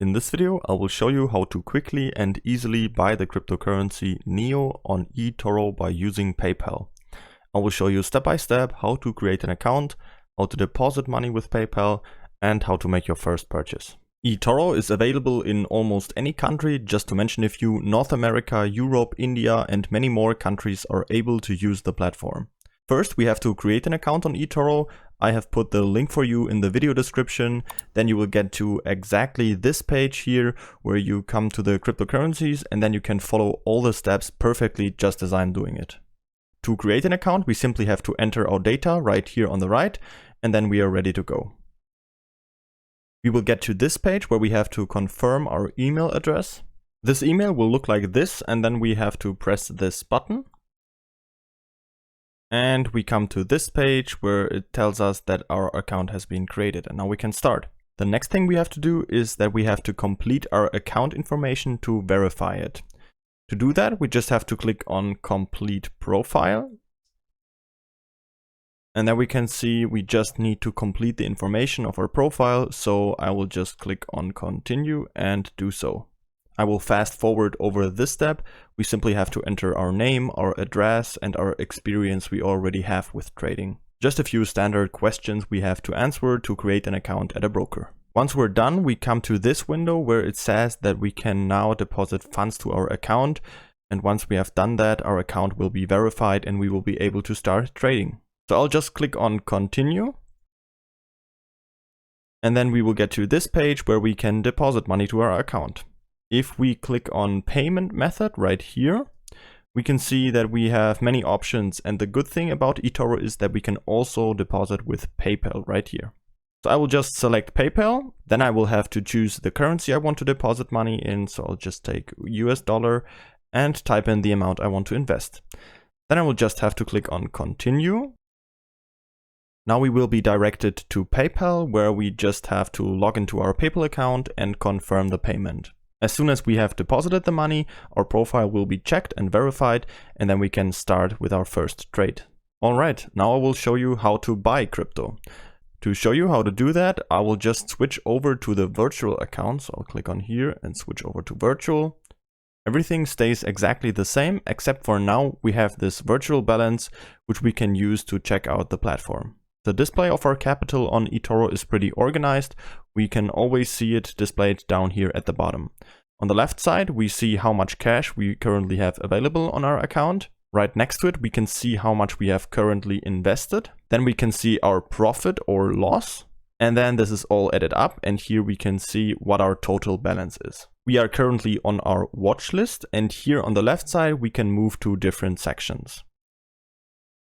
In this video, I will show you how to quickly and easily buy the cryptocurrency NEO on eToro by using PayPal. I will show you step by step how to create an account, how to deposit money with PayPal, and how to make your first purchase. eToro is available in almost any country. Just to mention a few, North America, Europe, India, and many more countries are able to use the platform. First, we have to create an account on eToro. I have put the link for you in the video description. Then you will get to exactly this page here where you come to the cryptocurrencies and then you can follow all the steps perfectly just as I'm doing it. To create an account, we simply have to enter our data right here on the right and then we are ready to go. We will get to this page where we have to confirm our email address. This email will look like this and then we have to press this button. And we come to this page where it tells us that our account has been created and now we can start. The next thing we have to do is that we have to complete our account information to verify it. To do that, we just have to click on Complete Profile. And then we can see we just need to complete the information of our profile. So I will just click on Continue and do so. I will fast forward over this step. We simply have to enter our name, our address, and our experience we already have with trading. Just a few standard questions we have to answer to create an account at a broker. Once we're done, we come to this window where it says that we can now deposit funds to our account. And once we have done that, our account will be verified and we will be able to start trading. So I'll just click on Continue. And then we will get to this page where we can deposit money to our account. If we click on payment method right here, we can see that we have many options. And the good thing about eToro is that we can also deposit with PayPal right here. So I will just select PayPal. Then I will have to choose the currency I want to deposit money in. So I'll just take US dollar and type in the amount I want to invest. Then I will just have to click on Continue. Now we will be directed to PayPal, where we just have to log into our PayPal account and confirm the payment. As soon as we have deposited the money, our profile will be checked and verified, and then we can start with our first trade. All right, now I will show you how to buy crypto. To show you how to do that, I will just switch over to the virtual account. So I'll click on here and switch over to virtual. Everything stays exactly the same, except for now we have this virtual balance, which we can use to check out the platform. The display of our capital on eToro is pretty organized. We can always see it displayed down here at the bottom. On the left side, we see how much cash we currently have available on our account. Right next to it, we can see how much we have currently invested. Then we can see our profit or loss. And then this is all added up. And here we can see what our total balance is. We are currently on our watch list. And here on the left side, we can move to different sections.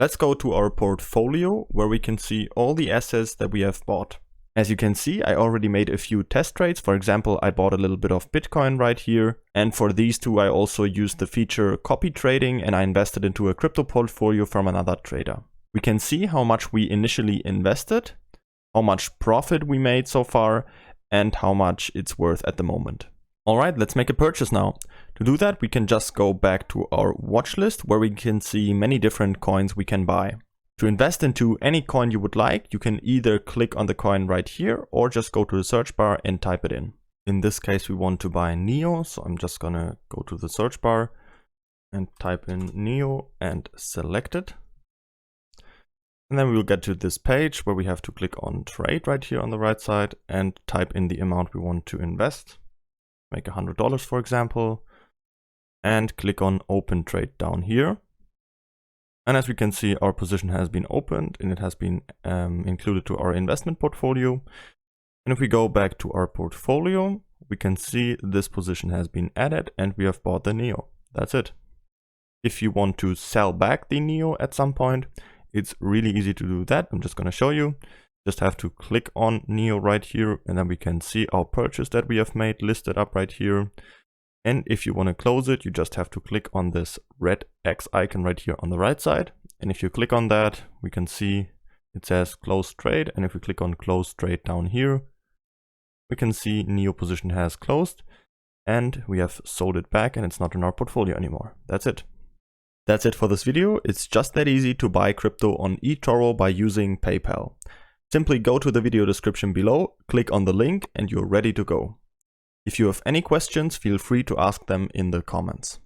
Let's go to our portfolio where we can see all the assets that we have bought. As you can see, I already made a few test trades. For example, I bought a little bit of Bitcoin right here. And for these two, I also used the feature copy trading and I invested into a crypto portfolio from another trader. We can see how much we initially invested, how much profit we made so far, and how much it's worth at the moment. All right, let's make a purchase now. To do that, we can just go back to our watch list where we can see many different coins we can buy. To invest into any coin you would like, you can either click on the coin right here or just go to the search bar and type it in. In this case, we want to buy NEO, so I'm just gonna go to the search bar and type in NEO and select it. And then we will get to this page where we have to click on trade right here on the right side and type in the amount we want to invest. Make $100 for example, and click on open trade down here. And as we can see, our position has been opened and it has been included to our investment portfolio. And if we go back to our portfolio, we can see this position has been added and we have bought the NEO. That's it. If you want to sell back the NEO at some point, it's really easy to do that. I'm just going to show you. Just have to click on NEO right here and then we can see our purchase that we have made listed up right here. And if you want to close it, you just have to click on this red X icon right here on the right side. And if you click on that, we can see it says close trade. And if we click on close trade down here, we can see NEO position has closed and we have sold it back and it's not in our portfolio anymore. That's it. That's it for this video. It's just that easy to buy crypto on eToro by using PayPal. Simply go to the video description below, click on the link and you're ready to go. If you have any questions, feel free to ask them in the comments.